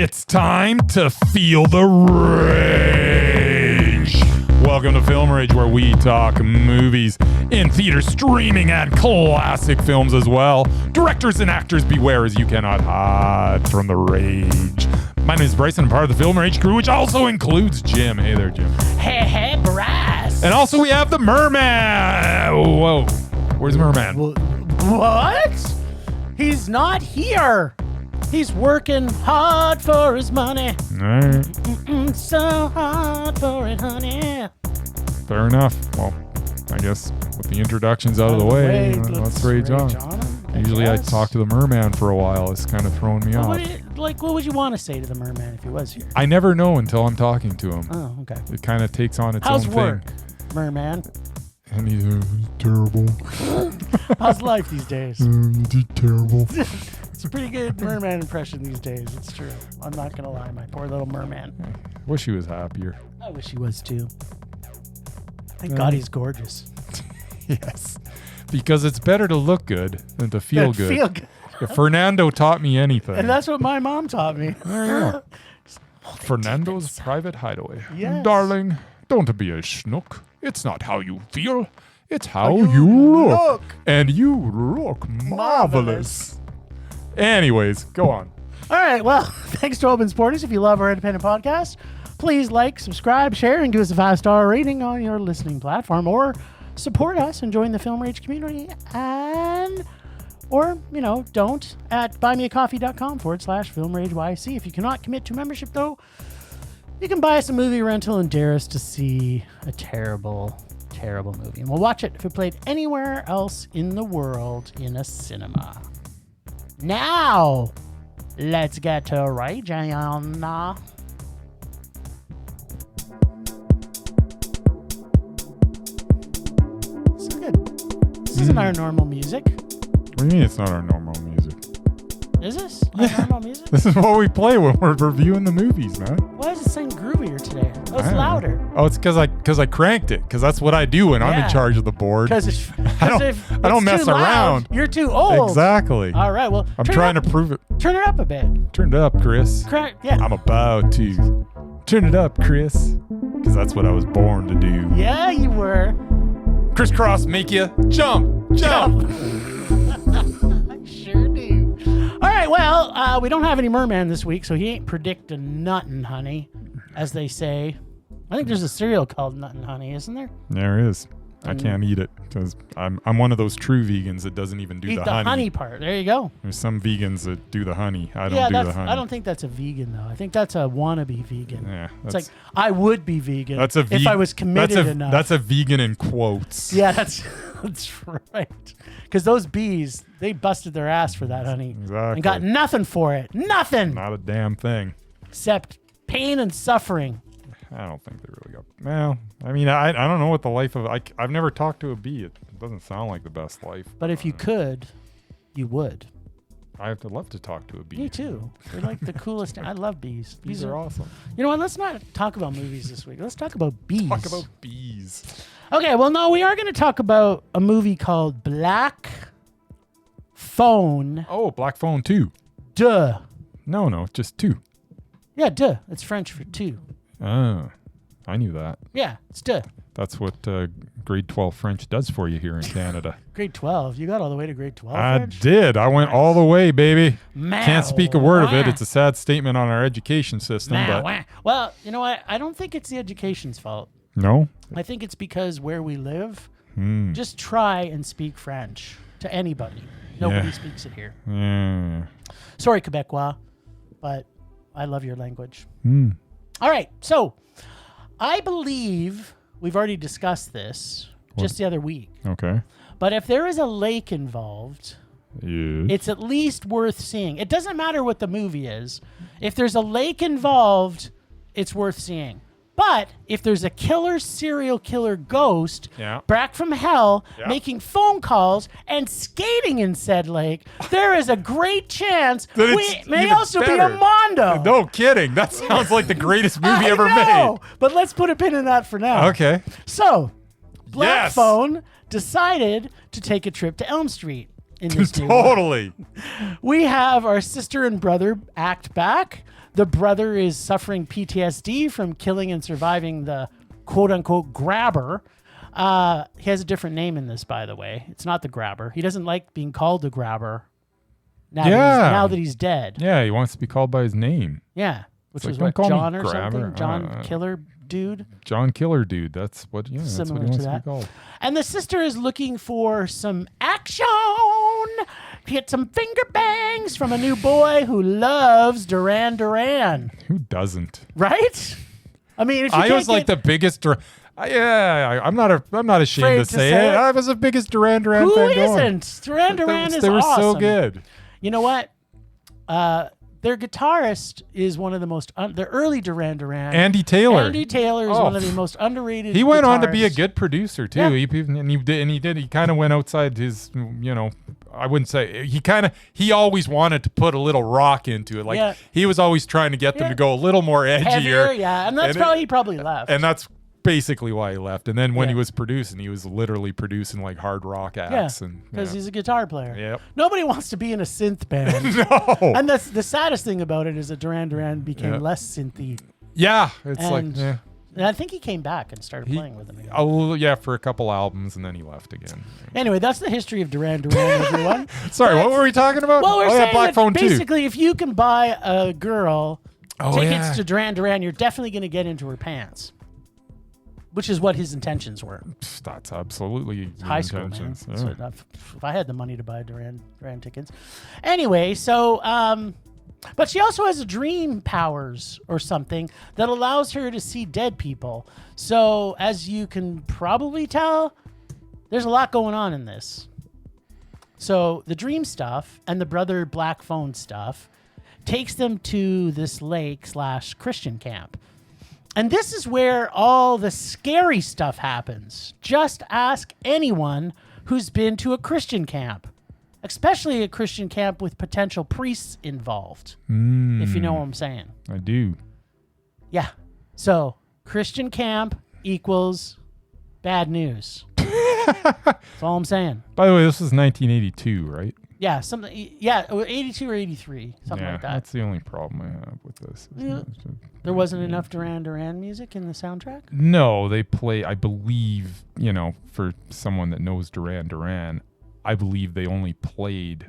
It's time to feel the rage. Welcome to Film Rage, where we talk movies in theaters, streaming, and classic films as well. Directors and actors beware, as you cannot hide from the rage. My name is Bryce, and I'm part of the Film Rage crew, which also includes Jim. Hey there, Jim. Hey, Bryce. And also we have the Merman. Whoa. Where's Merman? What? He's not here. He's working hard for his money. All right. So hard for it, honey. Fair enough. Well, I guess with the introductions out of the way, let's rage on. Usually I talk to the Merman for a while. It's kind of throwing me off. What would you want to say to the Merman if he was here? I never know until I'm talking to him. Oh, okay. It kind of takes on its How's own work, thing. Merman? And he's terrible. How's life these days? He's terrible. It's a pretty good Merman impression these days. It's true. I'm not going to lie. My poor little Merman. Wish he was happier. I wish he was too. Thank God he's gorgeous. Yes. Because it's better to look good than to feel good. Feel good. If Fernando taught me anything. And that's what my mom taught me. There you go. Fernando's private hideaway. Yes. Darling, don't be a schnook. It's not how you feel. It's how you look. And you look marvelous. Anyways, go on. All right. Well, thanks to Open Sporters. If you love our independent podcast, please like, subscribe, share, and give us a 5-star rating on your listening platform, or support us and join the Film Rage community, or don't at buymeacoffee.com/filmrageyc. If you cannot commit to membership, though, you can buy us a movie rental and dare us to see a terrible, terrible movie, and we'll watch it if it played anywhere else in the world in a cinema. Now, let's get to raging on. So good. This isn't our normal music. What do you mean it's not our normal music? Is this our normal music? This is what we play when we're reviewing the movies, man. Why is it sound groovier today? Oh, it's louder. Oh, it's because I cranked it, because that's what I do when I'm in charge of the board. Because I don't mess around. You're too old. Exactly. All right, well, I'm trying to prove it. Turn it up a bit. Turn it up, Chris. Yeah. I'm about to. Turn it up, Chris. Because that's what I was born to do. Yeah, you were. Crisscross make you jump. I sure do. All right, well, we don't have any Merman this week, so he ain't predicting nothing, honey, as they say. I think there's a cereal called Nuttin' Honey, isn't there? There is. I can't eat it because I'm one of those true vegans that doesn't even do eat the honey. Part. There you go. There's some vegans that do the honey. I don't do the honey. I don't think that's a vegan though. I think that's a wannabe vegan. Yeah, it's like I would be vegan if I was committed enough. That's a vegan in quotes. Yeah, that's right. Because those bees, they busted their ass for that honey. Exactly. And got nothing for it. Nothing. Not a damn thing. Except pain and suffering. I don't think they really got. Well, I mean, I don't know what the life of. I've never talked to a bee. It doesn't sound like the best life. But if you could, you would. I have to love to talk to a bee. Me too. They're like the coolest. I love bees. Bees are awesome. You know what? Let's not talk about movies this week. Let's talk about bees. Talk about bees. Okay. Well, no, we are going to talk about a movie called Black Phone. Oh, Black Phone 2. Duh. No, just 2. Yeah, duh. It's French for 2. Oh, I knew that. Yeah, it's duh. That's what grade 12 French does for you here in Canada. Grade 12? You got all the way to grade 12 French? I did. I went all the way, baby. Man, can't speak a word of it. It's a sad statement on our education system. Well, you know what? I don't think it's the education's fault. No? I think it's because where we live, just try and speak French to anybody. Nobody speaks it here. Yeah. Sorry, Quebecois, but I love your language. All right, so I believe we've already discussed this just the other week. Okay. But if there is a lake involved, it's at least worth seeing. It doesn't matter what the movie is. If there's a lake involved, it's worth seeing. But if there's a serial killer ghost back from hell making phone calls and skating in said lake, there is a great chance we may also be a Mondo. No kidding. That sounds like the greatest movie ever made. But let's put a pin in that for now. Okay. So, Black Phone decided to take a trip to Elm Street. in this new one. Totally. We have our sister and brother act back. The brother is suffering PTSD from killing and surviving the quote-unquote grabber. He has a different name in this, by the way. It's not the grabber. He doesn't like being called the grabber now that he's dead. Yeah, he wants to be called by his name. Yeah. Which It's was like, what, don't call John me or grabber. something? John Killer Dude? John Killer Dude. That's what he wants to be called. And the sister is looking for some action. Get some finger bangs from a new boy who loves Duran Duran. Who doesn't? Right? I mean, if you I was like the biggest. I'm not ashamed to say it. I was the biggest Duran Duran Who fan going. isn't? Duran Duran is They were awesome. so good. You know what? Their guitarist is one of the most the early Duran Duran. Andy Taylor. Andy Taylor is one of the most underrated. He went on to be a guitarists. good producer too. Yeah. He kind of went outside his, I wouldn't say he always wanted to put a little rock into it. Like he was always trying to get them to go a little more edgier. Heavier, yeah, and that's he probably left. And that's basically why he left. And then when he was producing, he was literally producing like hard rock acts. Because he's a guitar player. Yep. Nobody wants to be in a synth band. No. And that's the saddest thing about it is that Duran Duran became less synthy. Yeah. It's And I think he came back and started playing with them again. Oh yeah, for a couple albums, and then he left again. Anyway, that's the history of Duran Duran, everyone. Sorry, what were we talking about? Well, we're saying Black that Phone 2. basically, if you can buy a girl tickets yeah. to Duran Duran, you're definitely going to get into her pants. Which is what his intentions were. That's absolutely High school, man. intentions. Yeah. So if I had the money to buy Duran tickets. Anyway, so, but she also has a dream powers or something that allows her to see dead people. So as you can probably tell, there's a lot going on in this. So the dream stuff and the brother Black Phone stuff takes them to this lake/Christian camp. And this is where all the scary stuff happens. Just ask anyone who's been to a Christian camp, especially a Christian camp with potential priests involved, if you know what I'm saying. I do. Yeah. So Christian camp equals bad news. That's all I'm saying. By the way, this is 1982, right? Yeah, 82 or 83, something like that. That's the only problem I have with this. Yeah. There wasn't enough Duran Duran music in the soundtrack? No, they play, I believe, for someone that knows Duran Duran, I believe they only played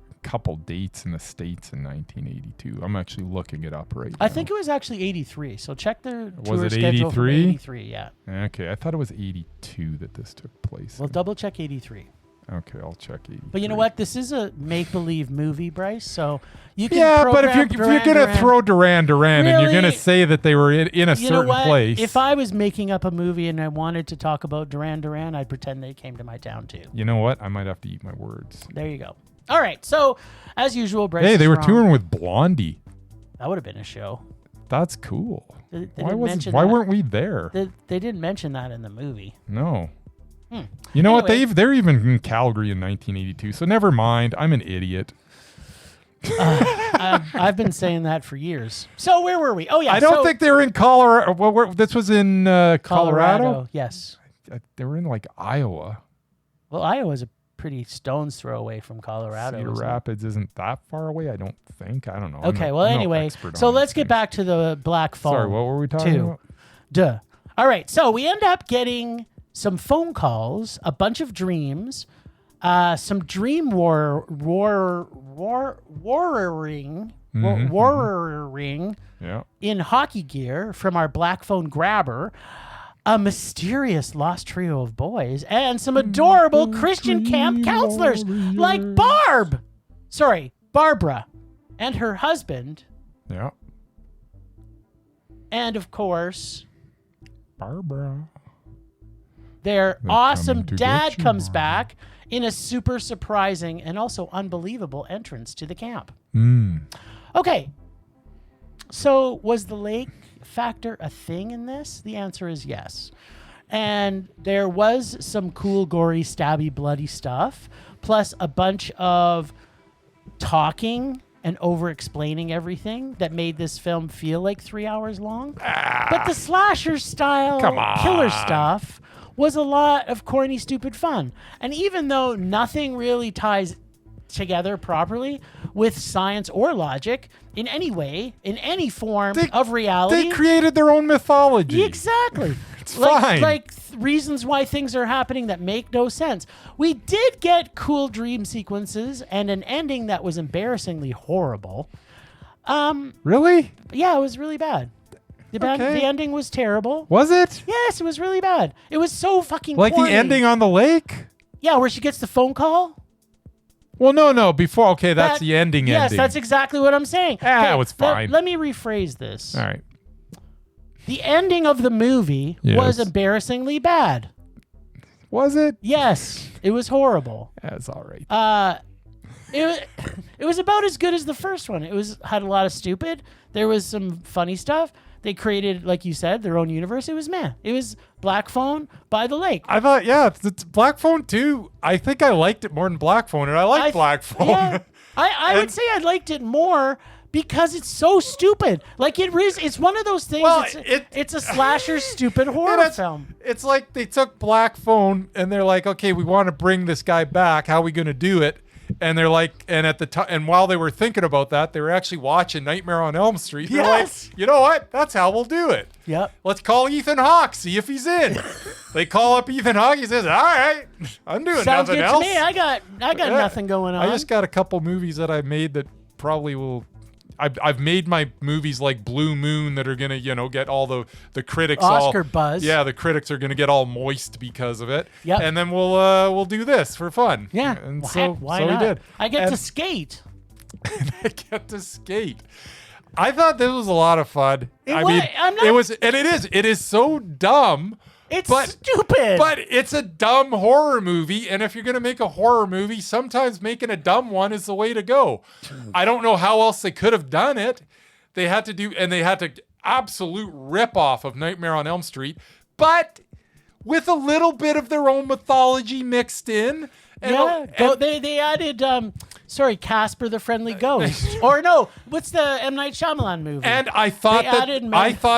a couple dates in the States in 1982. I'm actually looking it up right now. I think it was actually 83, so check their tour Was it schedule for 83? 83, yeah. Okay, I thought it was 82 that this took place. Well, double check 83. Okay, I'll check 83. But you know what? This is a make-believe movie, Bryce, so you can but if you're going to throw Duran Duran and you're going to say that they were in a certain place. If I was making up a movie and I wanted to talk about Duran Duran, I'd pretend they came to my town too. You know what? I might have to eat my words. There you go. All right, so as usual, Bryce Hey, they is were wrong. touring with Blondie. That would have been a show. That's cool. They Why didn't mention why that. weren't we there? They didn't mention that in the movie. No. You know Anyway. what? They're even in Calgary in 1982, so never mind. I'm an idiot. I've been saying that for years. So where were we? Oh, yeah. I don't think they were in Colorado. Well, this was in Colorado? Yes. They were in like Iowa. Well, Iowa's a pretty stone's throw away from Colorado. Cedar isn't it? Rapids isn't that far away, I don't think. I don't know. Okay, well, anyway, so let's get back to the Black Phone. Sorry, what were we talking about? Duh. All right, so we end up getting some phone calls, a bunch of dreams, some dream warring Yeah. in hockey gear from our Black Phone grabber, a mysterious lost trio of boys, and some adorable Christian camp counselors like Barbara, and her husband, Yeah. and of course, Barbara. their They're awesome coming to dad get you, comes Mom. back in a super surprising and also unbelievable entrance to the camp. Okay, so was the lake factor a thing in this? The answer is yes. And there was some cool, gory, stabby, bloody stuff, plus a bunch of talking and over-explaining everything that made this film feel like 3 hours long. But the slasher style Come on. killer stuff was a lot of corny, stupid fun. And even though nothing really ties together properly with science or logic in any way, in any form of reality. They created their own mythology. Exactly. It's fine. Like reasons why things are happening that make no sense. We did get cool dream sequences and an ending that was embarrassingly horrible. Really? Yeah, it was really bad. The ending was terrible. Was it? Yes, it was really bad. It was so fucking like corny. The ending on the lake? Yeah, where she gets the phone call. Well, no. Before, that's the ending. Yes, that's exactly what I'm saying. It was fine. Let me rephrase this. All right. The ending of the movie was embarrassingly bad. Was it? Yes, it was horrible. That's all right. It was about as good as the first one. It had a lot of stupid. There was some funny stuff. They created, like you said, their own universe. It was Black Phone by the lake. I thought, it's Black Phone too. I think I liked it more than Black Phone, and I like Black Phone. Yeah, I would say I liked it more because it's so stupid. Like it's one of those things. Well, it's a slasher stupid horror film. It's like they took Black Phone and they're like, okay, we want to bring this guy back. How are we going to do it? And they're like, and at the time, and while they were thinking about that, they were actually watching Nightmare on Elm Street. They're like, you know what? That's how we'll do it. Yep. Let's call Ethan Hawke, see if he's in. They call up Ethan Hawke. He says, "All right, I'm doing Sounds nothing good else. to me. I got nothing going on. I just got a couple movies that I made that probably will." I've made my movies like Blue Moon that are gonna get all the critics Oscar buzz. Yeah, the critics are gonna get all moist because of it. Yep. And then we'll do this for fun. Yeah. And Why so not? we did. I get to skate. I get to skate. I thought this was a lot of fun. It is so dumb. It's stupid. But it's a dumb horror movie, and if you're going to make a horror movie, sometimes making a dumb one is the way to go. I don't know how else they could have done it. They had to absolute rip-off of Nightmare on Elm Street, but with a little bit of their own mythology mixed in. They added Casper the Friendly Ghost. Or no, what's the M. Night Shyamalan movie? And I thought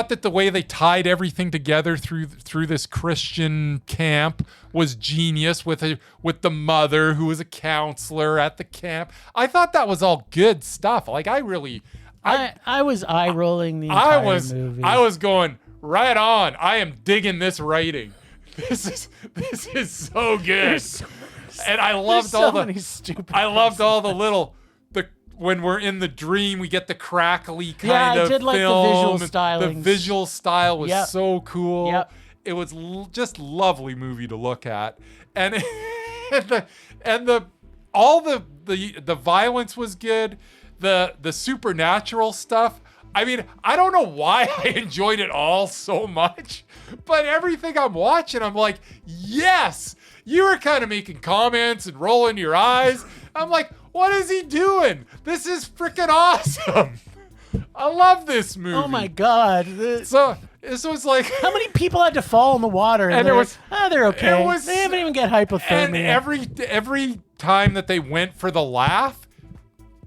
that the way they tied everything together through this Christian camp was genius with the mother who was a counselor at the camp. I thought that was all good stuff. Like I was eye rolling the entire movie. I was going right on. I am digging this writing. This is so good. And I loved when we're in the dream, we get the crackly kind of film. Like the visual stylings. The visual style was so cool. Yep. It was just lovely movie to look at. And the violence was good. The supernatural stuff. I mean, I don't know why I enjoyed it all so much, but everything I'm watching, I'm like, yes. You were kind of making comments and rolling your eyes. I'm like, what is he doing? This is freaking awesome. I love this movie. Oh my God. So it's like, how many people had to fall in the water? And they're okay. They haven't even get hypothermia. And every time that they went for the laugh,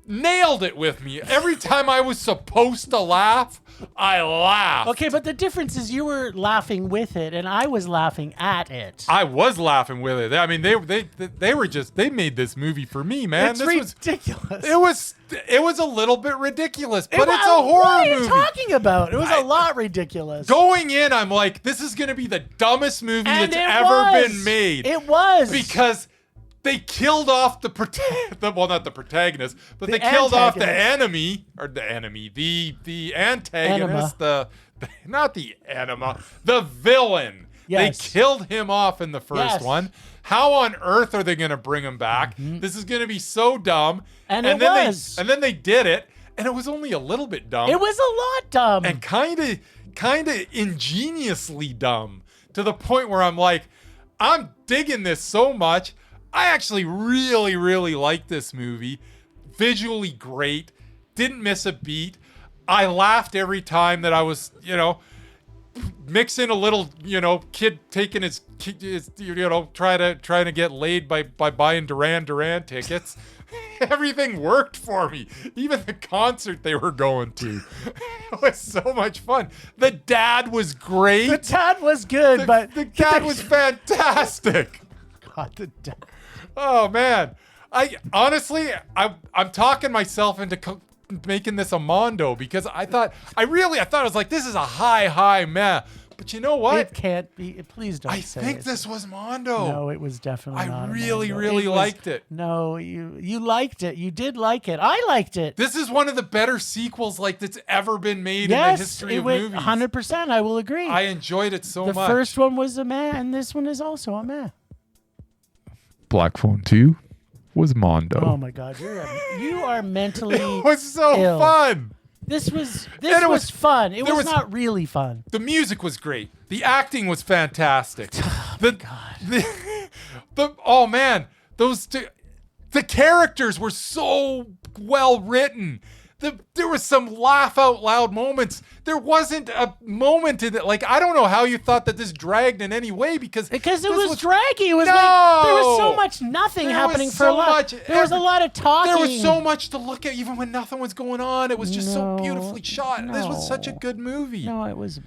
nailed it with me. Every time I was supposed to laugh, I laughed. Okay, but the difference is you were laughing with it, and I was laughing at it. I was laughing with it. I mean, they made this movie for me, man. It's ridiculous. It was a little bit ridiculous, but it's a horror movie. What are you talking about? It was a lot ridiculous. Going in, I'm like, this is going to be the dumbest movie that's ever been made. It was. Because they killed off not the protagonist, but they killed off the enemy, the antagonist, not the enema, the villain. Yes. They killed him off in the first one. How on earth are they going to bring him back? Mm-hmm. This is going to be so dumb. And then they did it, and it was only a little bit dumb. It was a lot dumb. And kind of ingeniously dumb, to the point where I'm like, I'm digging this so much. I actually really, really like this movie. Visually great. Didn't miss a beat. I laughed every time that I was, mixing a little, kid taking his trying to get laid by buying Duran Duran tickets. everything worked for me. Even the concert they were going to. It was so much fun. The dad was great. The dad was good, but the dad was fantastic. God, the dad. Oh man, I'm talking myself into making this a Mondo because I thought I was like, this is a high meh. But you know what? It can't be. Please don't say it. I think this was Mondo. No, it was definitely not. I really liked it. No, you liked it. You did like it. I liked it. This is one of the better sequels that's ever been made in the history of movies. 100%. I will agree. I enjoyed it so much. The first one was a meh, and this one is also a meh. Black Phone 2 was Mondo. Oh my God, you are mentally. It was so ill. fun. This was fun. It was not really fun. The music was great. The acting was fantastic. Oh my God. Oh man, the characters were so well written. There was some laugh out loud moments. There wasn't a moment in it. Like, I don't know how you thought that this dragged in any way because it was draggy. It was no! like there was so much nothing happening for a lot. There was a lot of talking. There was so much to look at even when nothing was going on. It was just so beautifully shot. This was such a good movie. No, it was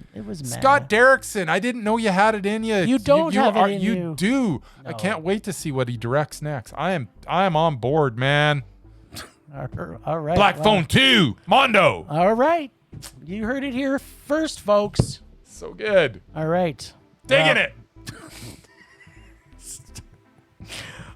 Scott Derrickson, I didn't know you had it in you. You don't have it in you. You do. No. I can't wait to see what he directs next. I am on board, man. All right. Black Phone 2, Mondo. All right. You heard it here first, folks. So good. All right. Digging it.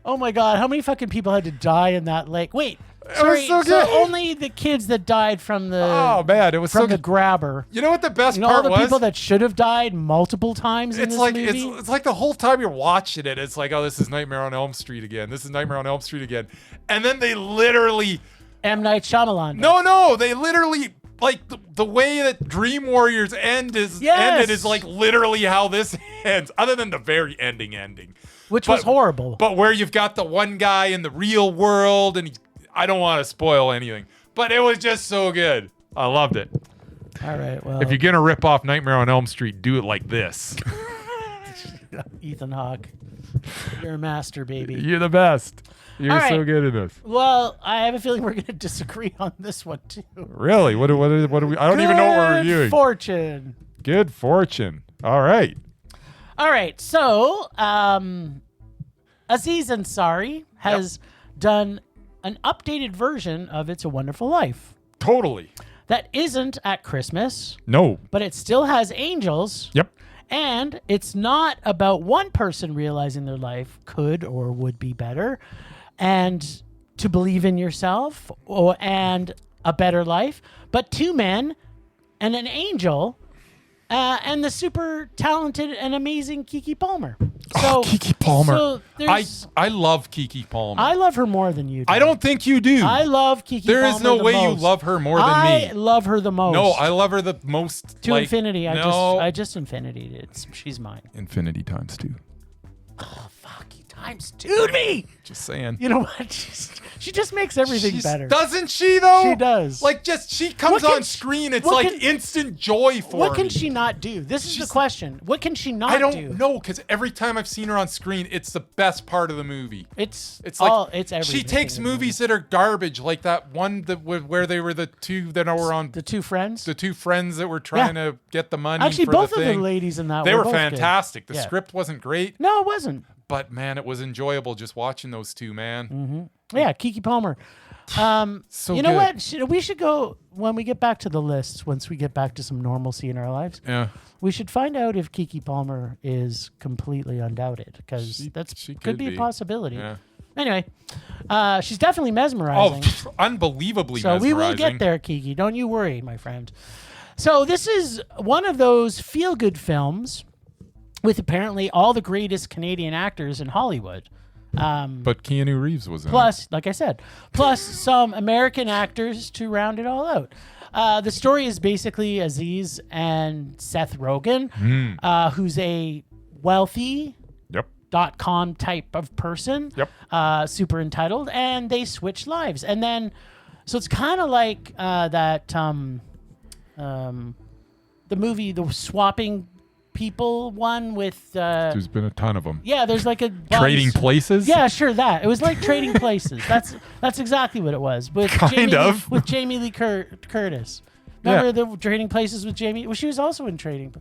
Oh my God. How many fucking people had to die in that lake? Wait. Sorry, so only the kids that died from the it was from the grabber. You know what the best part was? All the people that should have died multiple times in this movie? It's like the whole time you're watching it, it's like, oh, this is Nightmare on Elm Street again. This is Nightmare on Elm Street again. And then they literally... M. Night Shyamalan. No, they literally... Like, the way that Dream Warriors ended is like literally how this ends, other than the very ending. Which was horrible. But where you've got the one guy in the real world, and I don't want to spoil anything, but it was just so good. I loved it. All right, well. If you're going to rip off Nightmare on Elm Street, do it like this. Ethan Hawke. You're a master, baby. You're the best. You're so good at this. Well, I have a feeling we're going to disagree on this one, too. Really? What do we... I don't even know what we're reviewing. Good Fortune. Good Fortune. All right. So, Aziz Ansari has done an updated version of It's a Wonderful Life. Totally. That isn't at Christmas. No. But it still has angels. Yep. And it's not about one person realizing their life could or would be better and to believe in yourself and a better life, but two men and an angel and the super talented and amazing Keke Palmer. So Keke Palmer. So I love Keke Palmer. I love her more than you do. I don't think you do. I love Keke Palmer. There is no way you love her more than me. I love her the most. No, I love her the most. To infinity. No. I just infinity'd it. She's mine. Infinity times 2. Oh, fuck. Times 2 to me. Just saying. You know what? She just makes everything better. Doesn't she, though? She does. Like, she comes on screen. It's like instant joy for me. What can she not do? This is the question. What can she not do? I don't know, because every time I've seen her on screen, it's the best part of the movie. It's everything. She takes movies that are garbage, like that one where they were the two that were on... The two friends? The two friends that were trying to get the money Actually, for both the thing. of the ladies in that they were both fantastic. Good. The script wasn't great. No, it wasn't. But, man, it was enjoyable just watching those two, man. Mm-hmm. Yeah, Keke Palmer. So you know what? We should go, when we get back to the lists, once we get back to some normalcy in our lives, we should find out if Keke Palmer is completely undoubted, because that could be a possibility. Yeah. Anyway, she's definitely mesmerizing. Oh, unbelievably mesmerizing. So we will get there, Keke. Don't you worry, my friend. So this is one of those feel-good films with apparently all the greatest Canadian actors in Hollywood. But Keanu Reeves was in it. Plus, like I said, some American actors to round it all out. The story is basically Aziz and Seth Rogen, who's a wealthy .com type of person, super entitled, and they switch lives. And then, so it's kind of like the movie, The Swapping people one with. There's been a ton of them. Yeah, there's like a Trading Places. Yeah, sure. That it was like Trading Places. That's exactly what it was. With with Jamie Lee Curtis. Remember the Trading Places with Jamie? Well, she was also in Trading.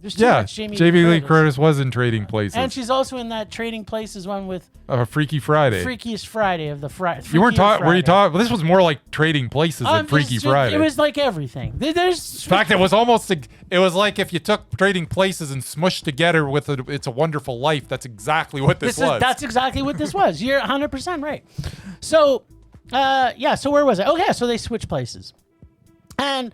There's too much Jamie Lee Curtis was in Trading Places, and she's also in that Trading Places one with Freaky Friday. Freakiest Friday of the Friday. You weren't talking. Were you talking? Well, this was more like Trading Places than Freaky Friday. It was like everything. There's in fact, it was almost. It was like if you took Trading Places and smushed together with It's a Wonderful Life. That's exactly what this was. That's exactly what this was. You're 100% right. So, So where was I? Okay, so they switch places, and.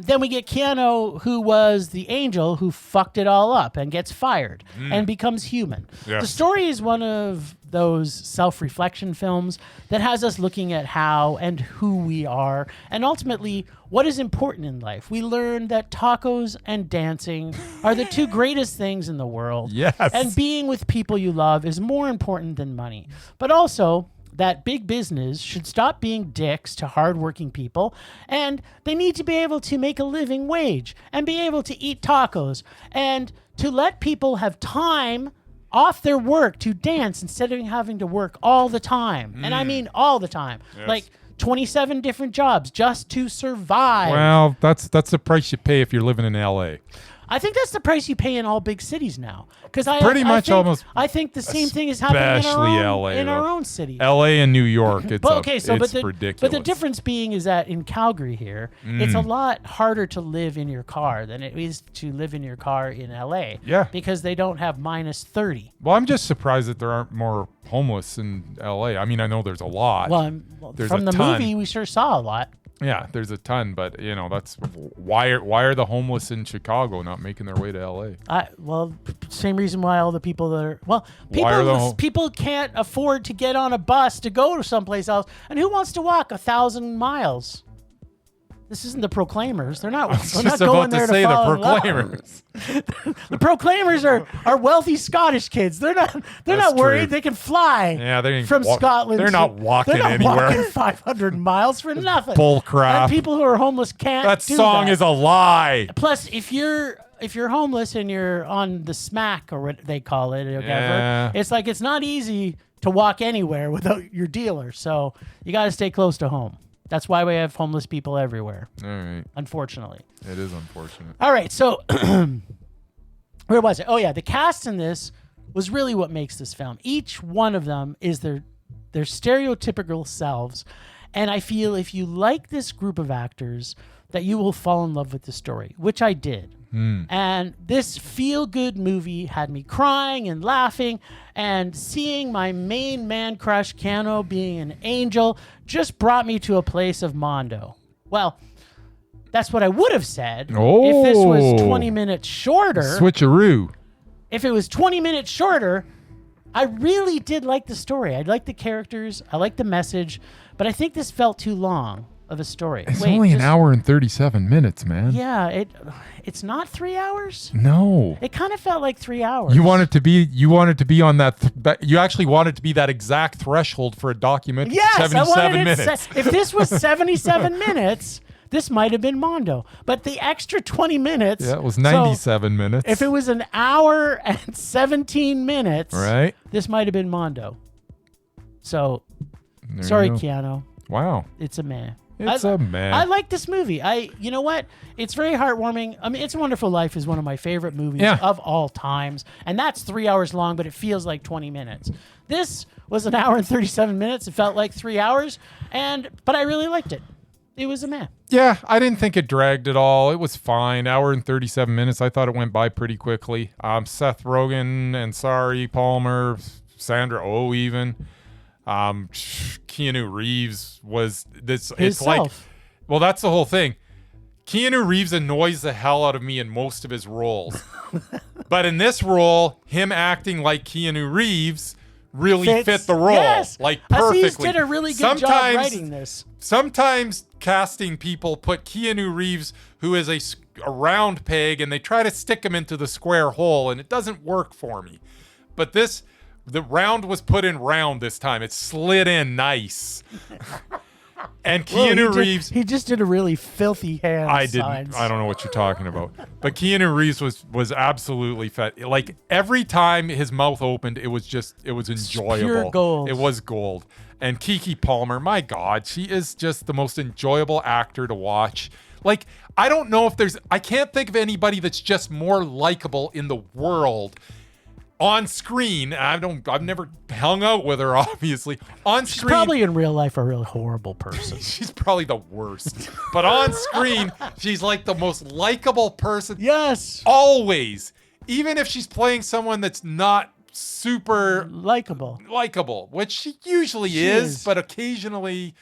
Then we get Keanu, who was the angel who fucked it all up and gets fired and becomes human. Yes. The story is one of those self-reflection films that has us looking at how and who we are and ultimately what is important in life. We learn that tacos and dancing are the two greatest things in the world. Yes. And being with people you love is more important than money. But also that big business should stop being dicks to hardworking people, and they need to be able to make a living wage and be able to eat tacos and to let people have time off their work to dance instead of having to work all the time. And I mean all the time. Yes. Like 27 different jobs just to survive. Well, that's the price you pay if you're living in LA. I think that's the price you pay in all big cities now. Because I think the same thing is happening in our own city. LA and New York, it's ridiculous. But the difference being is that in Calgary here, it's a lot harder to live in your car than it is to live in your car in LA. Yeah. Because they don't have minus 30. Well, I'm just surprised that there aren't more homeless in LA. I mean, I know there's a lot. Well, from the movie, we sure saw a lot. Yeah, there's a ton, but that's why are the homeless in Chicago not making their way to LA? Same reason why all the people that are people can't afford to get on a bus to go to someplace else, and who wants to walk 1,000 miles? This isn't the Proclaimers. They're not going there to fall in love. The Proclaimers are wealthy Scottish kids. They're not worried. True. They can fly. Yeah, they from Scotland. They're not walking anywhere. Walking 500 miles for nothing. Bull crap. And people who are homeless can't. That song is a lie. Plus, if you're homeless and you're on the smack or what they call it, or whatever, it's like it's not easy to walk anywhere without your dealer. So you got to stay close to home. That's why we have homeless people everywhere. All right. Unfortunately. It is unfortunate. All right. So where was it? Oh, yeah. The cast in this was really what makes this film. Each one of them is their stereotypical selves. And I feel if you like this group of actors, that you will fall in love with the story, which I did. And this feel-good movie had me crying and laughing, and seeing my main man crush, Keanu, being an angel just brought me to a place of Mondo. Well, that's what I would have said if this was 20 minutes shorter. Switcheroo. If it was 20 minutes shorter, I really did like the story. I liked the characters. I liked the message. But I think this felt too long of a story. It's only an hour and 37 minutes, man. Yeah, it's not 3 hours? No. It kind of felt like 3 hours. You want it to be on that you actually want it to be that exact threshold for a document. Yes, 77 minutes. If this was 77 minutes, this might have been Mondo. But the extra 20 minutes. Yeah, it was 97 minutes. If it was an hour and 17 minutes, right? This might have been Mondo. So, sorry, Keanu. Wow. It's a man. I like this movie. You know what? It's very heartwarming. I mean, It's a Wonderful Life is one of my favorite movies of all times. And that's 3 hours long, but it feels like 20 minutes. This was an hour and 37 minutes. It felt like 3 hours. But I really liked it. It was a man. Yeah, I didn't think it dragged at all. It was fine. Hour and 37 minutes. I thought it went by pretty quickly. Seth Rogen, Ansari, Palmer, Sandra Oh even. Keanu Reeves was this. It's like, well, that's the whole thing. Keanu Reeves annoys the hell out of me in most of his roles, but in this role, him acting like Keanu Reeves really fit the role, like perfectly. Aziz did a really good job writing this. Sometimes casting people put Keanu Reeves, who is a round peg, and they try to stick him into the square hole, and it doesn't work for me. But the round was put in round this time. It slid in nice. And Keanu Reeves. He just did a really filthy hand. I didn't. I don't know what you're talking about. But Keanu Reeves was absolutely fat. Like every time his mouth opened, it was enjoyable. Pure gold. It was gold. And Keke Palmer, my God, she is just the most enjoyable actor to watch. Like, I don't know if I can't think of anybody that's just more likable in the world. On screen, I've never hung out with her, obviously. On screen. She's probably in real life a really horrible person. She's probably the worst. But on screen, she's like the most likable person. Yes. Always. Even if she's playing someone that's not super likable, which she usually is, but occasionally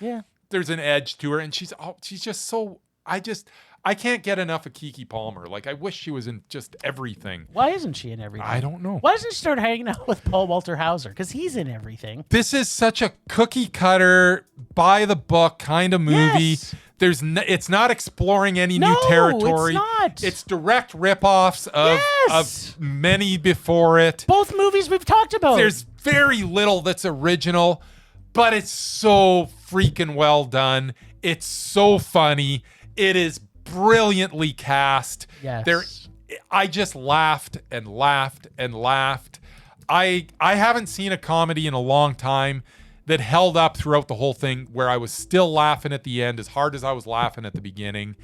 there's an edge to her. And she's just so, I can't get enough of Keke Palmer. Like, I wish she was in just everything. Why isn't she in everything? I don't know. Why doesn't she start hanging out with Paul Walter Hauser? Because he's in everything. This is such a cookie cutter, by the book kind of movie. Yes. It's not exploring any new territory. It's not. It's direct ripoffs of many before it. Both movies we've talked about. There's very little that's original, but it's so freaking well done. It's so funny. It is brilliantly cast. Yes. I just laughed and laughed and laughed. I haven't seen a comedy in a long time that held up throughout the whole thing, where I was still laughing at the end as hard as I was laughing at the beginning.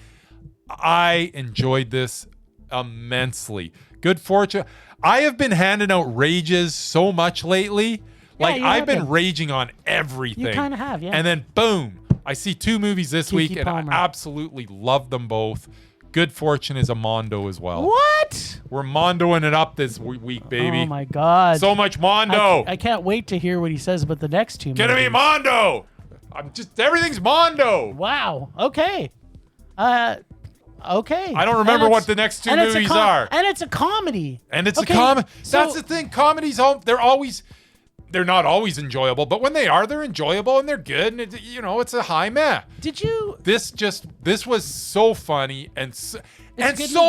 I enjoyed this immensely. Good fortune. I have been handing out rages so much lately. Like, I've been raging on everything. You kind of have, yeah. And then boom, I see 2 movies this week, and I absolutely love them both. Good Fortune is a Mondo as well. What? We're Mondoing it up this week, baby. Oh my God. So much Mondo. I can't wait to hear what he says about the next 2 movies. Gonna be Mondo. Everything's Mondo. Wow. Okay. Okay. I don't remember what the next 2 movies are. And it's a comedy. And it's a comedy. That's the thing. Comedies, they're not always enjoyable, but when they are, they're enjoyable and they're good. And it's a high meh. Did you? This was so funny and so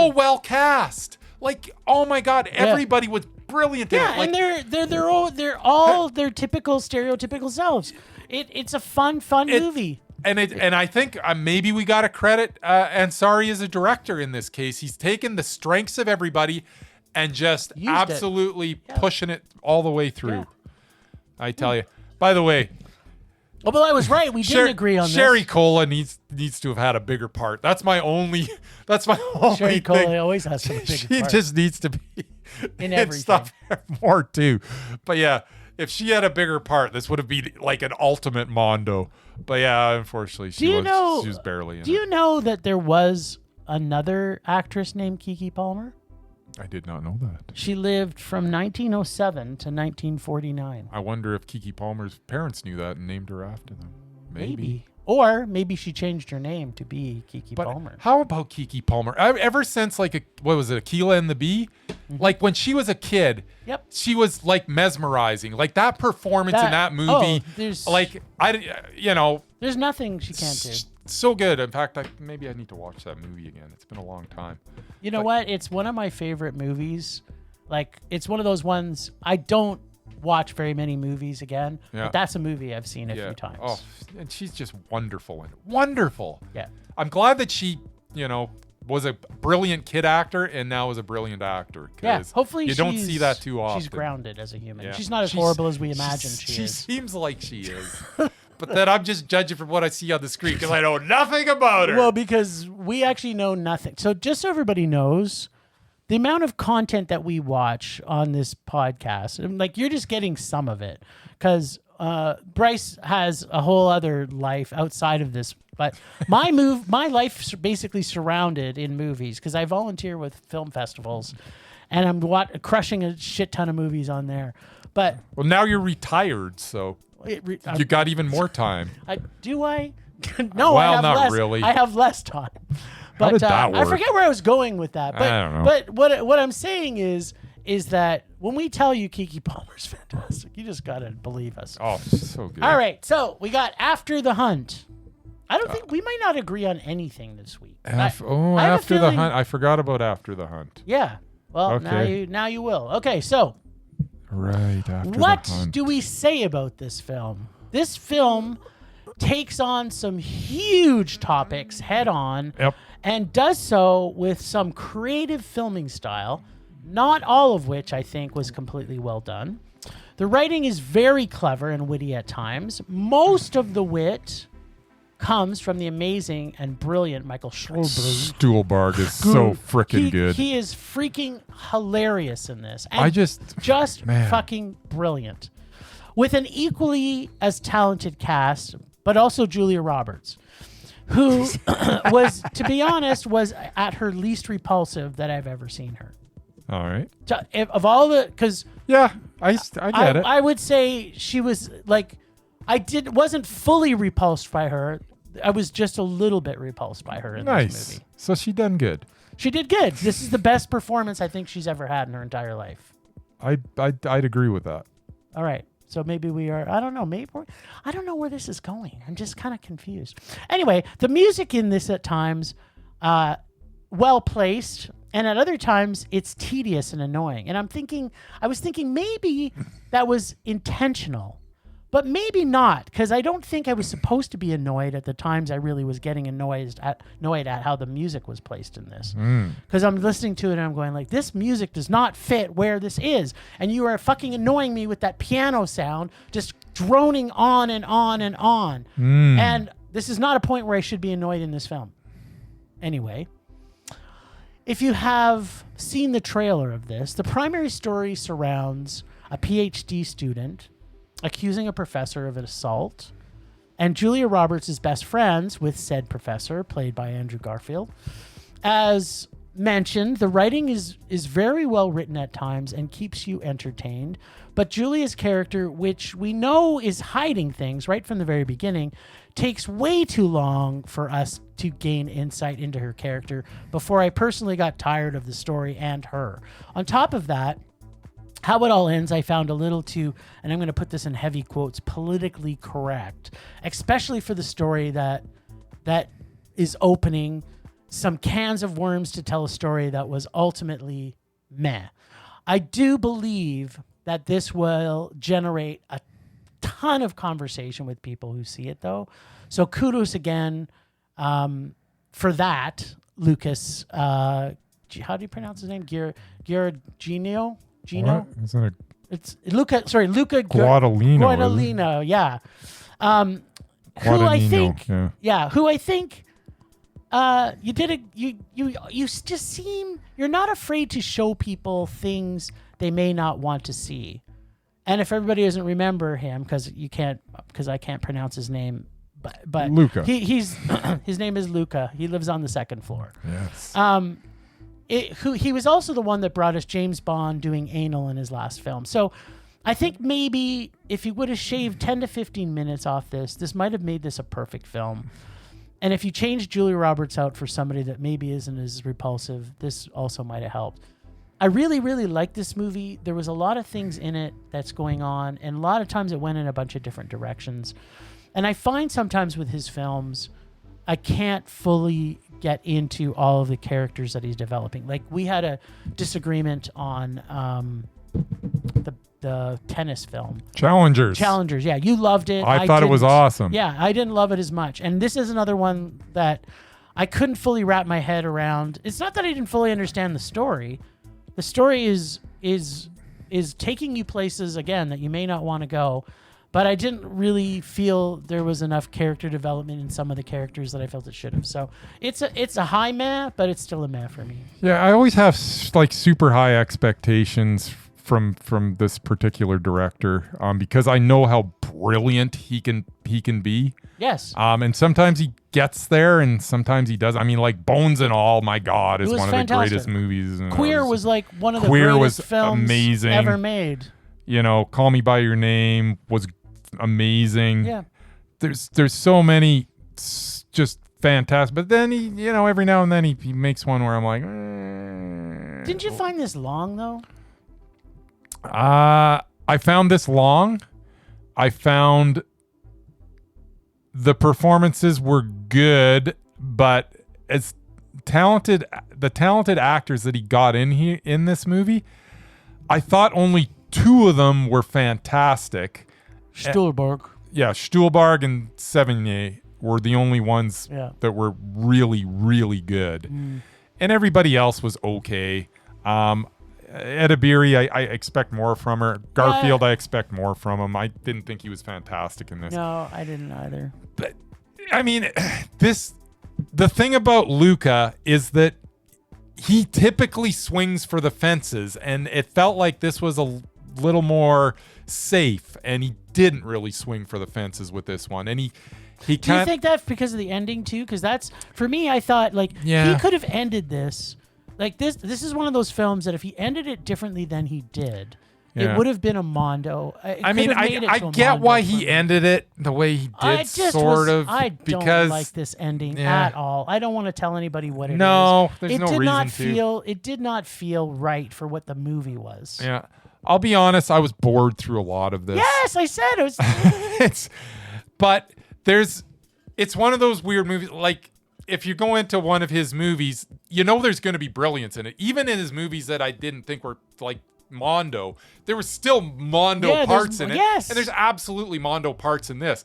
well cast. Like, oh my God, everybody was brilliant. Yeah, and they're all their typical stereotypical selves. It's a fun movie. And I think maybe we got to credit Ansari as a director in this case. He's taken the strengths of everybody and just absolutely pushing it all the way through. Yeah. I tell you. By the way, well, I was right. We didn't agree on this. Sherry Cola needs to have had a bigger part. That's my only. Sherry Cola always has a bigger part. She just needs to be in everything. Stuff more too. But yeah, if she had a bigger part, this would have been like an ultimate Mondo. But yeah, unfortunately, she was barely in it. Do you know that there was another actress named Keke Palmer? I did not know that. She lived from 1907 to 1949. I wonder if Keke Palmer's parents knew that and named her after them. Maybe. Or maybe she changed her name to be Keke Palmer. How about Keke Palmer? Ever since Akilah and the Bee? Mm-hmm. Like when she was a kid, she was like mesmerizing. Like that performance in that movie. There's nothing she can't do. So good. In fact, maybe I need to watch that movie again. It's been a long time. You know what? It's one of my favorite movies. Like, it's one of those ones I don't watch very many movies again. Yeah. But that's a movie I've seen a few times. Oh, and she's just wonderful in it. Wonderful. Yeah. I'm glad that she, was a brilliant kid actor and now is a brilliant actor. Yeah. Hopefully you don't see that too often. She's grounded as a human. Yeah. She's not as horrible as we imagine she is. She seems like she is. But then I'm just judging from what I see on the screen because I know nothing about her. Well, because we actually know nothing. So just so everybody knows, the amount of content that we watch on this podcast, like you're just getting some of it because Bryce has a whole other life outside of this. But my life's basically surrounded in movies because I volunteer with film festivals and I'm crushing a shit ton of movies on there. But now you're retired, so... you got even more time. Do I? No, well, I have not less. Really. I have less time. But how did that work? I forget where I was going with that. But, I don't know. But what I'm saying is that when we tell you Keke Palmer's fantastic, you just gotta believe us. Oh, so good. All right, so we got After the Hunt. I don't think we might not agree on anything this week. After the Hunt. I forgot about After the Hunt. Yeah. Well, okay. now you will. Okay, so. Right after what the hunt. do we say about this film? This film takes on some huge topics head on, Yep. and does so with some creative filming style, not all of which I think was completely well done. The writing is very clever and witty at times. Most of the wit comes from the amazing and brilliant Michael Stuhlbarg. Stuhlbarg is so freaking good. He is freaking hilarious in this. And I just man. fucking brilliant. With an equally as talented cast, but also Julia Roberts, who was, to be honest, was at her least repulsive that I've ever seen her. All right. Of all the, because yeah, I get it. I would say she was like, wasn't fully repulsed by her. I was just a little bit repulsed by her in this movie. So she done good. She did good. This is the best performance I think she's ever had in her entire life. I'd agree with that. All right. So maybe we are, I don't know, I don't know where this is going. I'm just kind of confused. Anyway, the music in this at times, well placed, and at other times it's tedious and annoying. And I was thinking maybe that was intentional, but maybe not, because I don't think I was supposed to be annoyed at the times I really was getting annoyed at how the music was placed in this. Because I'm listening to it and I'm going like, this music does not fit where this is. And you are fucking annoying me with that piano sound just droning on and on and on. And this is not a point where I should be annoyed in this film. Anyway, if you have seen the trailer of this, the primary story surrounds a PhD student accusing a professor of an assault, and Julia Roberts is best friends with said professor, played by Andrew Garfield. As mentioned, the writing is very well written at times and keeps you entertained, but Julia's character, which we know is hiding things right from the very beginning, takes way too long for us to gain insight into her character before I personally got tired of the story and her. On top of that, how it all ends, I found a little too, and I'm going to put this in heavy quotes, politically correct, especially for the story that is opening some cans of worms to tell a story that was ultimately meh. I do believe that this will generate a ton of conversation with people who see it, though. So kudos again for that, Lucas. How do you pronounce his name? Giorgino? Gino? Isn't it? It's Luca Guadagnino. Guadagnino, yeah. Who I think, who I think, you just seem, you're not afraid to show people things they may not want to see. And if everybody doesn't remember him, because I can't pronounce his name, but Luca. He's his name is Luca. He lives on the second floor. Yes. He was also the one that brought us James Bond doing anal in his last film. So I think maybe if he would have shaved 10 to 15 minutes off this might have made this a perfect film. And if you change Julia Roberts out for somebody that maybe isn't as repulsive, this also might have helped. I really, really like this movie. There was a lot of things in it that's going on, and a lot of times it went in a bunch of different directions. And I find sometimes with his films, I can't fully get into all of the characters that he's developing. Like, we had a disagreement on the tennis film. Challengers, yeah. You loved it. I thought it was awesome. Yeah, I didn't love it as much. And this is another one that I couldn't fully wrap my head around. It's not that I didn't fully understand the story. The story is taking you places, again, that you may not want to go. But I didn't really feel there was enough character development in some of the characters that I felt it should have. So it's a high meh, but it's still a meh for me. Yeah, I always have like super high expectations from this particular director because I know how brilliant he can be. Yes. And sometimes he gets there, and sometimes he does. I mean, like Bones and All, my God, is one of the greatest movies. Queer was like one of the greatest films amazing. Ever made. You know, Call Me by Your Name was amazing. Yeah. There's so many just fantastic. But then he, you know, every now and then he makes one where I'm like, Didn't you find this long though? I found this long. I found the performances were good, but as the talented actors that he got in this movie, I thought only two of them were fantastic. Stuhlbarg. Stuhlbarg and Sevigny were the only ones that were really, really good. And everybody else was okay. Edibiri, I expect more from her. Garfield, I expect more from him. I didn't think he was fantastic in this. No, I didn't either. But, I mean, the thing about Luca is that he typically swings for the fences, and it felt like this was a little more safe, and he didn't really swing for the fences with this one. And he Do you think that's because of the ending too? Because that's, for me, I thought he could have ended this. Like this is one of those films that if he ended it differently than he did, it would have been a Mondo. I get why he ended it the way he did, I don't like this ending at all. I don't want to tell anybody what it is. No, there's no reason to. It did not feel right for what the movie was. Yeah. I'll be honest, I was bored through a lot of this. Yes, I said it was. It's one of those weird movies. Like, if you go into one of his movies, there's going to be brilliance in it. Even in his movies that I didn't think were like Mondo, there was still Mondo parts in it. Yes. And there's absolutely Mondo parts in this.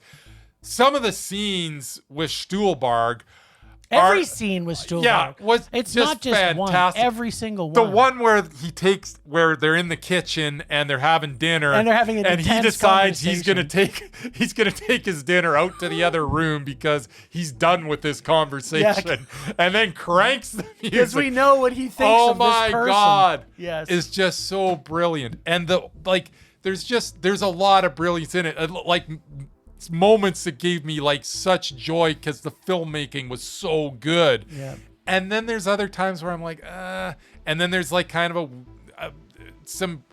Some of the scenes with Stuhlbarg, every scene was Stuhlbarg. Yeah, it's just not just fantastic. one. Every single one. The one where they're in the kitchen and they're having dinner, and they're having an intense he decides he's gonna conversation. take his dinner out to the other room because he's done with this conversation, and then cranks the music because we know what he thinks. Oh of this my person. God! Yes, it's just so brilliant, and there's a lot of brilliance in it. Like, moments that gave me like such joy because the filmmaking was so good. Yeah. And then there's other times where I'm like, and then there's like kind of some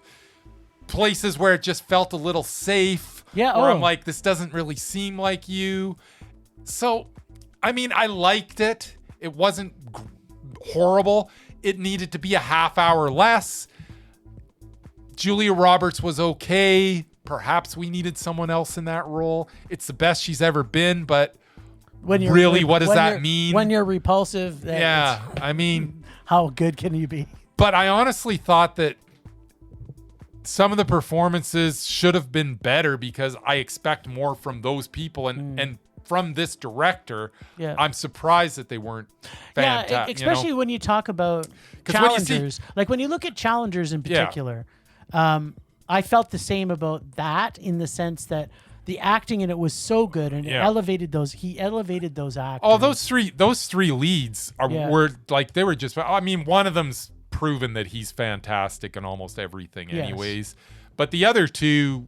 places where it just felt a little safe. Yeah. Where I'm like, this doesn't really seem like you. So, I mean, I liked it. It wasn't horrible. It needed to be a half hour less. Julia Roberts was okay. Perhaps we needed someone else in that role. It's the best she's ever been, but what does that mean? When you're repulsive, I mean, how good can you be? But I honestly thought that some of the performances should have been better because I expect more from those people and from this director. Yeah. I'm surprised that they weren't fantastic. Yeah, especially when you talk about challengers. Like when you look at challengers in particular, I felt the same about that in the sense that the acting in it was so good and it elevated those. He elevated those actors. Oh, those three leads were like, they were just. I mean, one of them's proven that he's fantastic in almost everything, anyways. But the other two,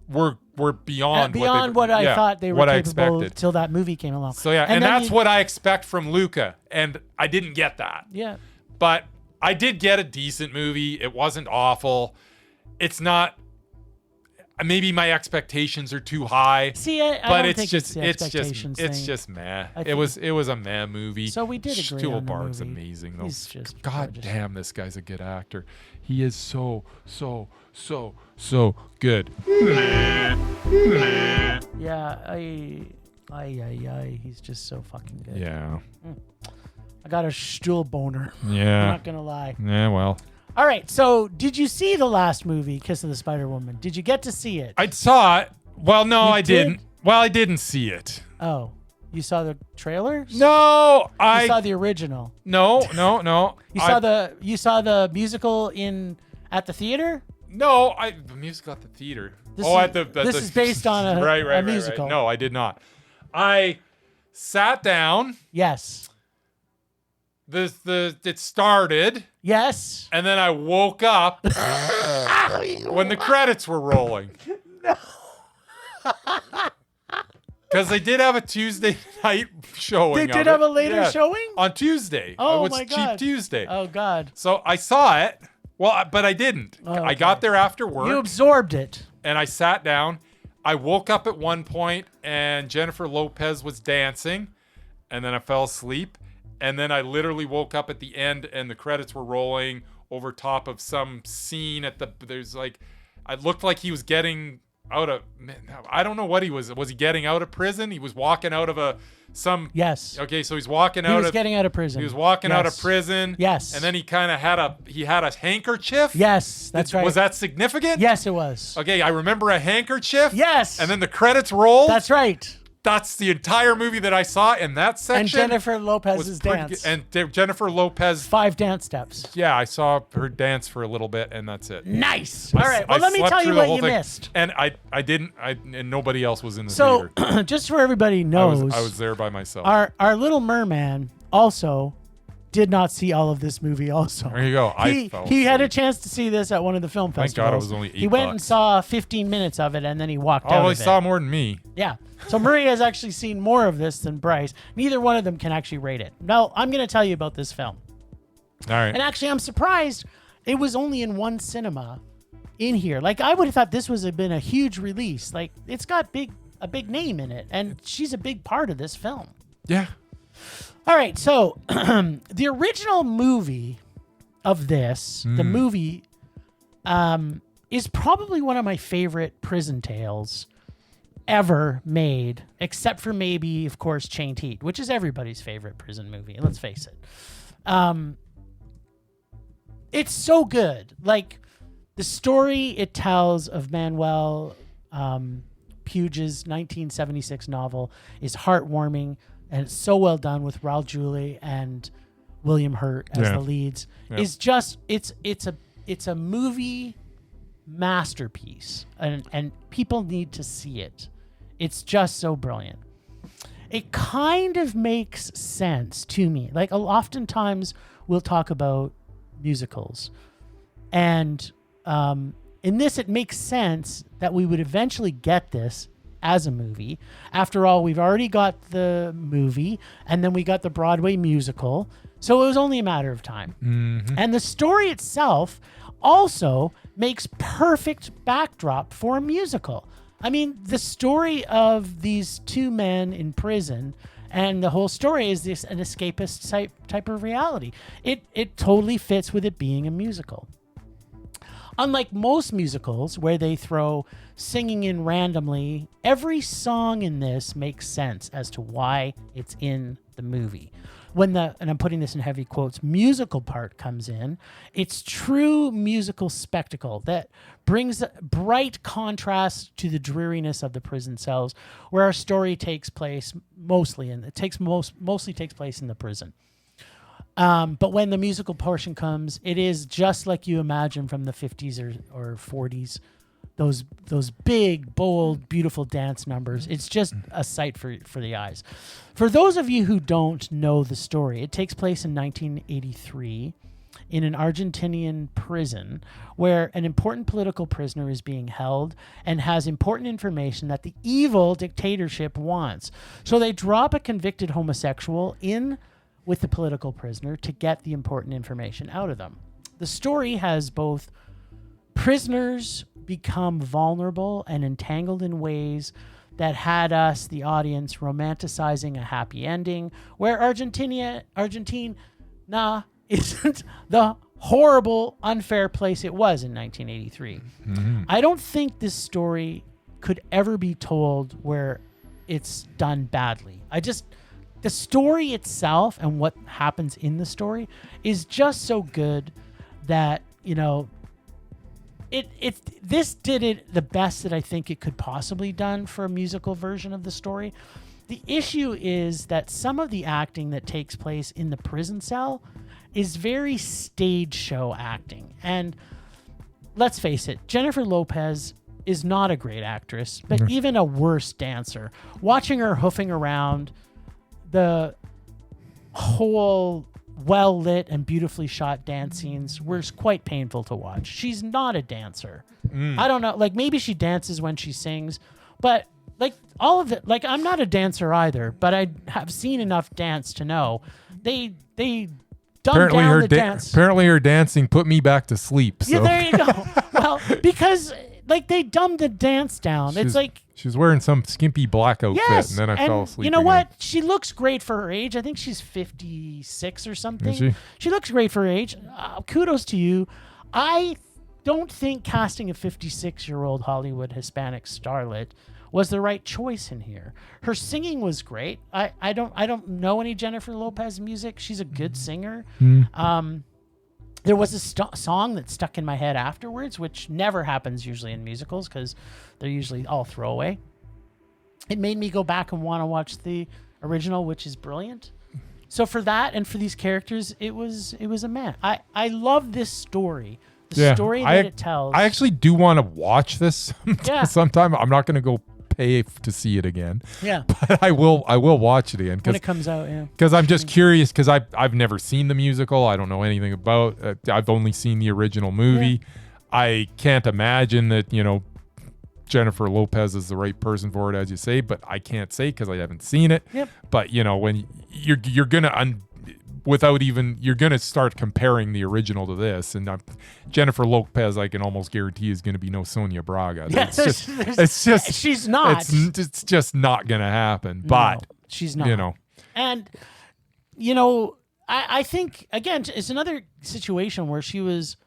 were beyond what I thought they were capable till that movie came along. So and that's what I expect from Luca, and I didn't get that. Yeah, but I did get a decent movie. It wasn't awful. It's not. Maybe my expectations are too high. See, it's just meh. It was a meh movie. So we did agree on the movie. Amazing though. He's just God damn, this guy's a good actor. He is so good. Yeah, he's just so fucking good. Yeah. I got a stool boner. Yeah. I'm not gonna lie. Yeah, well. All right, so did you see the last movie, Kiss of the Spider-Woman? Did you get to see it? I saw it. Well, no, I didn't. Well, I didn't see it. Oh, you saw the trailers? No, You saw the original. No. You saw the musical at the theater? No, the musical at the theater. This is based on a musical. Right. No, I did not. I sat down. Yes. It started. Yes. And then I woke up when the credits were rolling. No. Because they did have a Tuesday night showing. They did have a later showing? On Tuesday. Oh, it was my God. Cheap Tuesday. Oh, God. So I saw it. Well, but I didn't. Oh, okay. I got there after work. You absorbed it. And I sat down. I woke up at one point and Jennifer Lopez was dancing. And then I fell asleep. And then I literally woke up at the end and the credits were rolling over top of some scene it looked like he was getting I don't know what he was. Was he getting out of prison? He was walking out of Yes. Okay, so he's walking He was getting out of prison. He was walking out of prison. Yes. And then he kind of had a handkerchief. Yes, that's right. Was that significant? Yes, it was. Okay, I remember a handkerchief. Yes. And then the credits rolled. That's right. That's the entire movie that I saw in that section. And Jennifer Lopez's dance. And Jennifer Lopez. 5 dance steps. Yeah, I saw her dance for a little bit, and that's it. Nice. All right. Well, let me tell you what you missed. And I didn't. And nobody else was in the theater. So, just so everybody knows, I was there by myself. Our Little Merman also did not see all of this movie also. There you go. He had a chance to see this at one of the film festivals. Thank God it was only $8. He went and saw 15 minutes of it, and then he walked out of it. Oh, he saw more than me. Yeah. So Murray has actually seen more of this than Bryce. Neither one of them can actually rate it. Now, I'm going to tell you about this film. All right. And actually, I'm surprised it was only in one cinema in here. Like, I would have thought this would have been a huge release. Like, it's got a big name in it, and she's a big part of this film. Yeah. All right, so the original movie of this, the movie, is probably one of my favorite prison tales ever made, except for maybe, of course, Chained Heat, which is everybody's favorite prison movie. Let's face it. It's so good. Like, the story it tells of Manuel Puig's 1976 novel is heartwarming, and it's so well done with Raul Julia and William Hurt as the leads. Yeah. It's just it's a movie masterpiece, and people need to see it. It's just so brilliant. It kind of makes sense to me. Like, oftentimes we'll talk about musicals, and in this, it makes sense that we would eventually get this as a movie. After all, we've already got the movie, and then we got the Broadway musical, so it was only a matter of time. Mm-hmm. And the story itself also makes perfect backdrop for a musical. I mean, the story of these two men in prison, and the whole story is an escapist type of reality. It totally fits with it being a musical. Unlike most musicals where they throw singing in randomly, every song in this makes sense as to why it's in the movie. When and I'm putting this in heavy quotes, musical part comes in, it's true musical spectacle that brings bright contrast to the dreariness of the prison cells, where our story takes place mostly takes place in the prison. But when the musical portion comes, it is just like you imagine from the 50s or 40s. Those big, bold, beautiful dance numbers. It's just a sight for the eyes. For those of you who don't know the story, it takes place in 1983 in an Argentinian prison where an important political prisoner is being held and has important information that the evil dictatorship wants. So they drop a convicted homosexual in with the political prisoner to get the important information out of them. The story has both prisoners become vulnerable and entangled in ways that had us, the audience, romanticizing a happy ending, where Argentina isn't the horrible, unfair place it was in 1983. Mm-hmm. I don't think this story could ever be told where it's done badly. The story itself and what happens in the story is just so good that, this did it the best that I think it could possibly done for a musical version of the story. The issue is that some of the acting that takes place in the prison cell is very stage show acting. And let's face it, Jennifer Lopez is not a great actress, but even a worse dancer. Watching her hoofing around the whole well-lit and beautifully shot dance scenes were quite painful to watch. She's not a dancer. I don't know, like maybe she dances when she sings, but like all of it, like I'm not a dancer either, but I have seen enough dance to know they dumb down the dance. Apparently her dancing put me back to sleep. So. Yeah, there you go. Well, because like they dumbed the dance down. It's like she was wearing some skimpy black outfit, and then I fell asleep. You know again. what? She looks great for her age. I think she's 56 or something. Is she? She looks great for her age. Kudos to you. I don't think casting a 56-year-old Hollywood Hispanic starlet was the right choice in here. Her singing was great. I don't know any Jennifer Lopez music. She's a good singer. There was a song that stuck in my head afterwards, which never happens usually in musicals because they're usually all throwaway. It made me go back and want to watch the original, which is brilliant. So for that and for these characters, it was a man. I love this story. The story that it tells. I actually do want to watch this sometime. I'm not going to go pay to see it again. Yeah. But I will watch it again when it comes out, yeah. Because I'm just curious because I've never seen the musical. I don't know anything about I've only seen the original movie. Yeah. I can't imagine that, Jennifer Lopez is the right person for it, as you say, but I can't say because I haven't seen it. Yep. But when you're gonna you're gonna start comparing the original to this, and Jennifer Lopez, I can almost guarantee is gonna be no Sonia Braga. Yeah, it's just she's not. It's just not gonna happen. But no, she's not. And I think again it's another situation where she was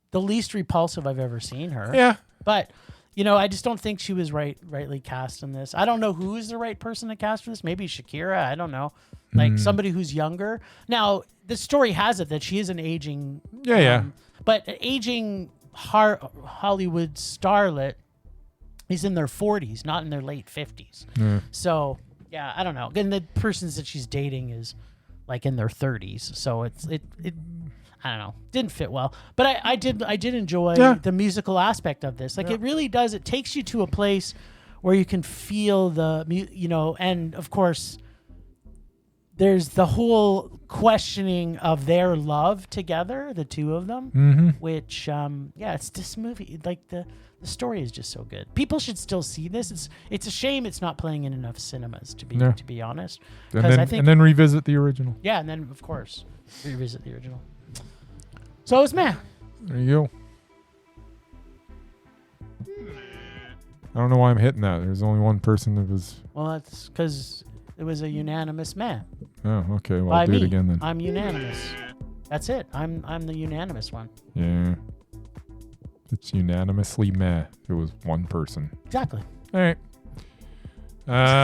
the least repulsive I've ever seen her. Yeah. But I just don't think she was rightly cast in this. I don't know who is the right person to cast for this. Maybe Shakira. I don't know. Like somebody who's younger. Now, the story has it that she is an aging... But an aging Hollywood starlet is in their 40s, not in their late 50s. Yeah. So, yeah, I don't know. And the persons that she's dating is like in their 30s. So it I don't know, didn't fit well, but I did enjoy the musical aspect of this. Like it really does. It takes you to a place where you can feel and of course there's the whole questioning of their love together, the two of them, which it's this movie. Like the story is just so good. People should still see this. It's a shame it's not playing in enough cinemas to be honest. And then revisit the original. Yeah, and then of course revisit the original. So it's man. There you go. I don't know why I'm hitting that. There's only one person that was... Well, that's because it was a unanimous man. Oh, okay. Well, I'll do it again then. I'm unanimous. That's it. I'm the unanimous one. Yeah. It's unanimously meh. It was one person. Exactly. All right.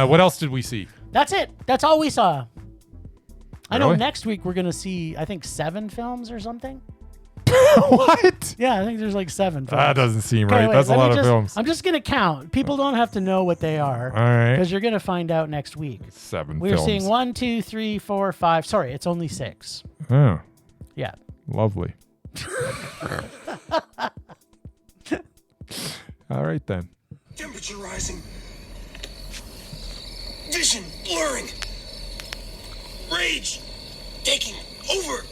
What else did we see? That's it. That's all we saw. Really? I know next week we're going to see, I think, 7 films or something. What? Yeah, I think there's like 7 films. That doesn't seem right. That's a lot of films. I'm just going to count. People don't have to know what they are. All right. Because you're going to find out next week. 7 We're seeing 1, 2, 3, 4, 5. Sorry, it's only 6. Oh. Yeah. Lovely. All right, then. Temperature rising. Vision blurring. Rage taking over.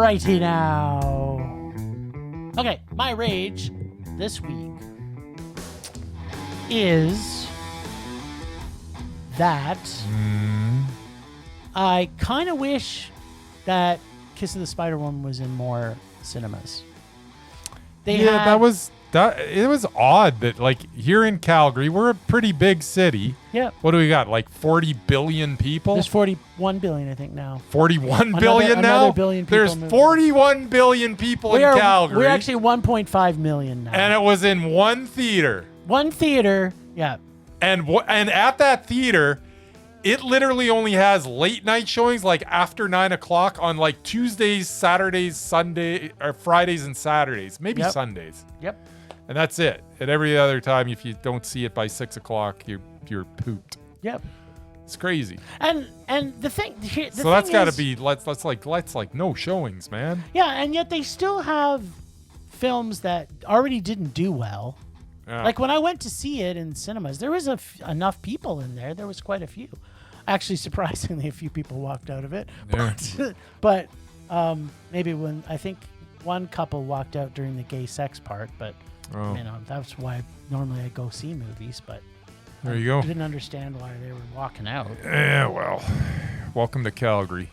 Righty now. Okay, my rage this week is that I kind of wish that Kiss of the Spider-Woman was in more cinemas. It was odd that, like, here in Calgary, we're a pretty big city. Yeah. What do we got? Like 40 billion people? There's 41 billion, I think, now. 41 billion now? Another billion people. There's 41 billion people in Calgary. We're actually 1.5 million now. And it was in one theater. One theater, yeah. And at that theater, it literally only has late night showings, like after 9 o'clock on like Tuesdays, Saturdays, Fridays and Saturdays, maybe Sundays. Yep. And that's it. And every other time, if you don't see it by 6 o'clock, you're pooped. Yep. It's crazy. And the thing. So that's got to be let's no showings, man. Yeah, and yet they still have films that already didn't do well. Yeah. Like when I went to see it in cinemas, there was enough people in there. There was quite a few. Actually, surprisingly, a few people walked out of it. Yeah. But maybe when I think one couple walked out during the gay sex part, but that's why normally I go see movies. But there you go. I didn't understand why they were walking out. Yeah, well, Welcome to Calgary.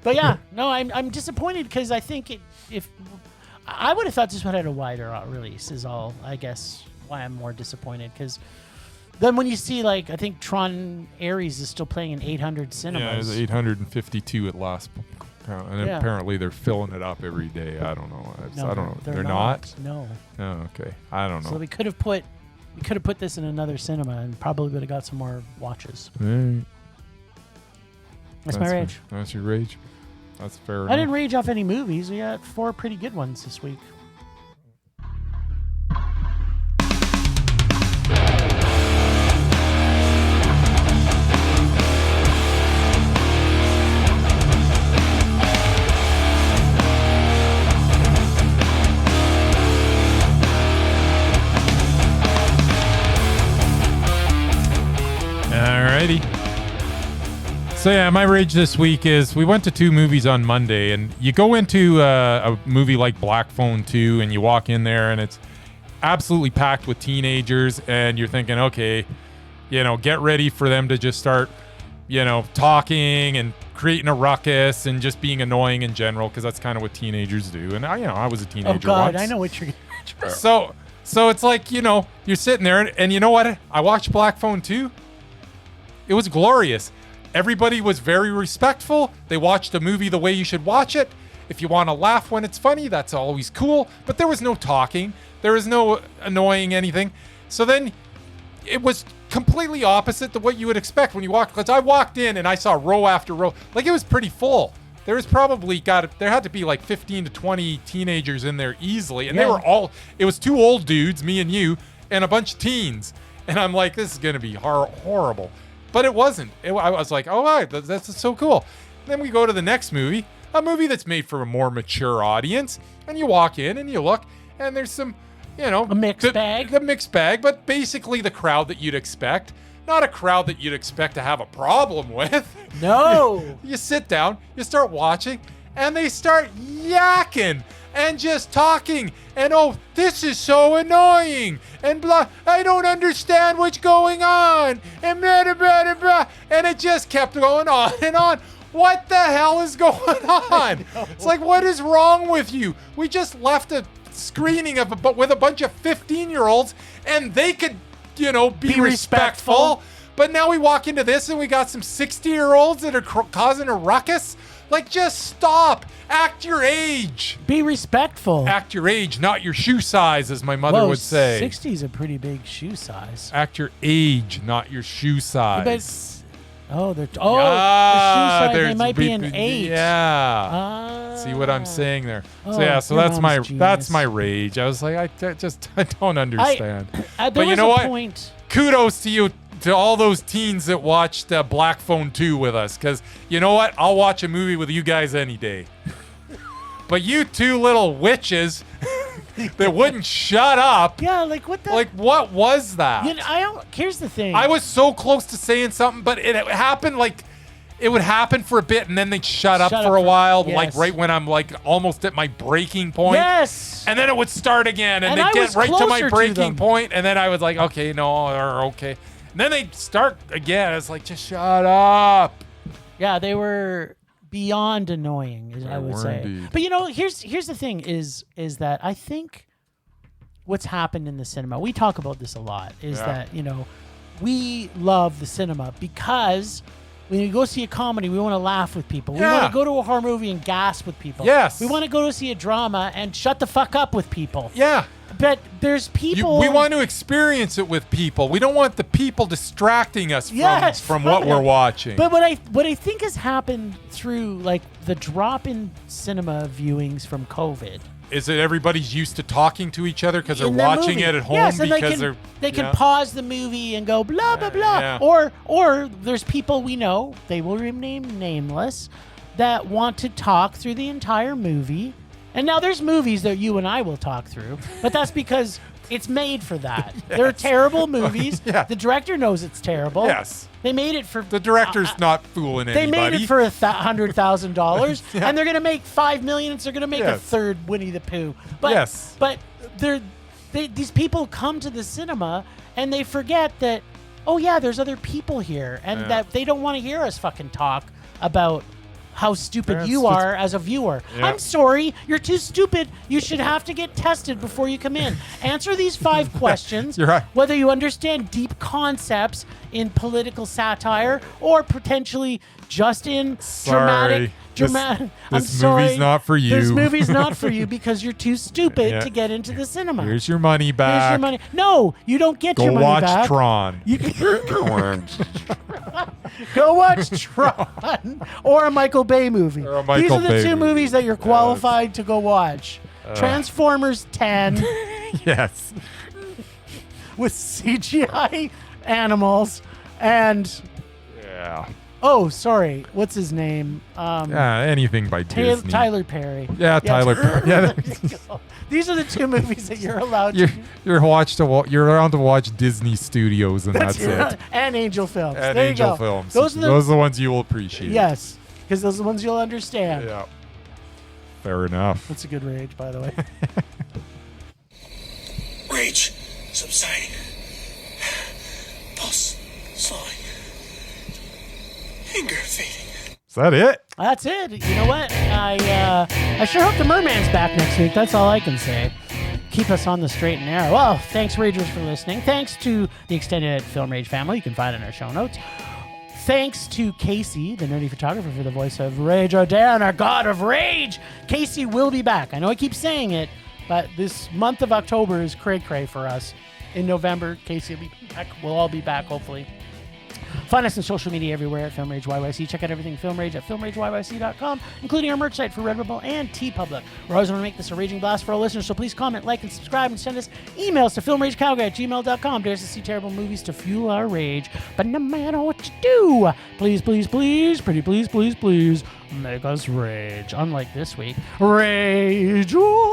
But yeah, no, I'm disappointed because I think if I would have thought this would have had a wider release is all, I guess, why I'm more disappointed. Because then when you see, like, I think Tron Ares is still playing in 800 cinemas. Yeah, it's 852 at last count. And apparently they're filling it up every day. I don't know. No, I don't know. They're not? No. Oh, okay. I don't know. So we could have put this in another cinema and probably would have got some more watches. Right. That's my rage. That's your rage? That's fair enough. I didn't rage off any movies. We got 4 pretty good ones this week. Alrighty. So yeah, my rage this week is we went to 2 movies on Monday, and you go into a movie like Black Phone 2 and you walk in there and it's absolutely packed with teenagers, and you're thinking, okay, get ready for them to just start, talking and creating a ruckus and just being annoying in general, because that's kind of what teenagers do. And I was a teenager once. Oh God, I know what you're gonna So it's like, you're sitting there and you know what? I watched Black Phone 2. It was glorious. Everybody was very respectful. They watched a movie the way you should watch it. If you want to laugh when it's funny, that's always cool. But there was no talking. There was no annoying anything. So then it was completely opposite to what you would expect when you walked. Because I walked in and I saw row after row. Like, it was pretty full. There had to be like 15 to 20 teenagers in there easily. And they were all, it was 2 old dudes, me and you, and a bunch of teens. And I'm like, this is going to be horrible. But it wasn't. I was like, oh, wow, that's so cool. And then we go to the next movie, a movie that's made for a more mature audience. And you walk in and you look, and there's some, a mixed bag. A mixed bag, but basically the crowd that you'd expect. Not a crowd that you'd expect to have a problem with. No. You sit down, you start watching, and they start yakking and just talking. And, oh, this is so annoying. And blah, I don't understand what's going on. And blah, blah, blah, blah. And it just kept going on and on. What the hell is going on? It's like, what is wrong with you? We just left a screening with a bunch of 15-year-olds, and they could, be respectful. But now we walk into this, and we got some 60-year-olds that are causing a ruckus. Like, just stop. Act your age. Be respectful. Act your age, not your shoe size, as my mother would say. 60 is a pretty big shoe size. Act your age, not your shoe size. The shoe size, they might be an 8. Yeah. See what I'm saying there? So that's my rage. I was like, I don't understand. But you know what? Kudos to you, to all those teens that watched Black Phone 2 with us, because you know what? I'll watch a movie with you guys any day. But you 2 little witches that wouldn't shut up. Yeah, like what the? Like, what was that? Here's the thing. I was so close to saying something, but it happened like it would happen for a bit, and then they'd shut up for a while, like right when I'm like almost at my breaking point. Yes. And then it would start again, and they'd get right to my breaking point, and then I was like, okay, no, or okay. And then they'd start again. It's like, just shut up. Yeah, they were beyond annoying, I would say. Indeed. But here's the thing is that I think what's happened in the cinema, we talk about this a lot, is that, we love the cinema because when we go see a comedy, we want to laugh with people. We want to go to a horror movie and gasp with people. Yes. We want to go to see a drama and shut the fuck up with people. Yeah. But there's people. We want to experience it with people. We don't want the people distracting us from what we're watching. But what I think has happened through like the drop in cinema viewings from COVID is that everybody's used to talking to each other because they're watching it at home because they can pause the movie and go blah blah blah. Or there's people we know, they will remain nameless, that want to talk through the entire movie. And now there's movies that you and I will talk through, but that's because it's made for that. Yes. They're terrible movies. The director knows it's terrible. Yes. They made it for... The director's not fooling anybody. They made it for $100,000, and they're going to make $5 million, so they're going to make a third Winnie the Pooh. But these people come to the cinema, and they forget that oh yeah, there's other people here, and that they don't want to hear us fucking talk about how stupid you are as a viewer. Yeah. I'm sorry, you're too stupid. You should have to get tested before you come in. Answer these 5 questions. You're right. Whether you understand deep concepts in political satire or potentially just in dramatic. This I'm movie's sorry. not for you. This movie's not for you because you're too stupid to get into the cinema. Here's your money back. Here's your money. No, you don't get your Go money watch back. Tron. You Go watch Tron or a Michael Bay movie. Or a Michael These are the Bay 2 movie. movies that you're qualified to go watch. Transformers 10 Yes. with CGI animals and Yeah. oh, sorry, what's his name? Anything by Disney. Tyler Perry. Yeah, Tyler Perry. Yeah. These are the 2 movies that you're allowed You're to. you're allowed to watch Disney Studios, and that's it. And Angel Films. And there Angel you go. Films. Those are the ones you will appreciate. Yes, because those are the ones you'll understand. Yeah. Fair enough. That's a good rage, by the way. Rage subsiding. Pulse slowing. Anger fading. Is that it? That's it. You know what? I sure hope the Merman's back next week. That's all I can say. Keep us on the straight and narrow. Well, thanks, Ragers, for listening. Thanks to the extended Film Rage family. You can find it in our show notes. Thanks to Casey, the nerdy photographer, for the voice of Rage O'Dan, our god of rage. Casey will be back. I know I keep saying it, but this month of October is cray-cray for us. In November, Casey will be back. We'll all be back, hopefully. Find us on social media everywhere at Film Rage YYC. Check out everything Film Rage at filmrageyyc.com, including our merch site for Redbubble and TeePublic. We always want to make this a raging blast for our listeners, so please comment, like, and subscribe, and send us emails to filmragecowguy@gmail.com. Dares to see terrible movies to fuel our rage. But no matter what you do, please, please, please, pretty please, please, please, make us rage. Unlike this week, rage on!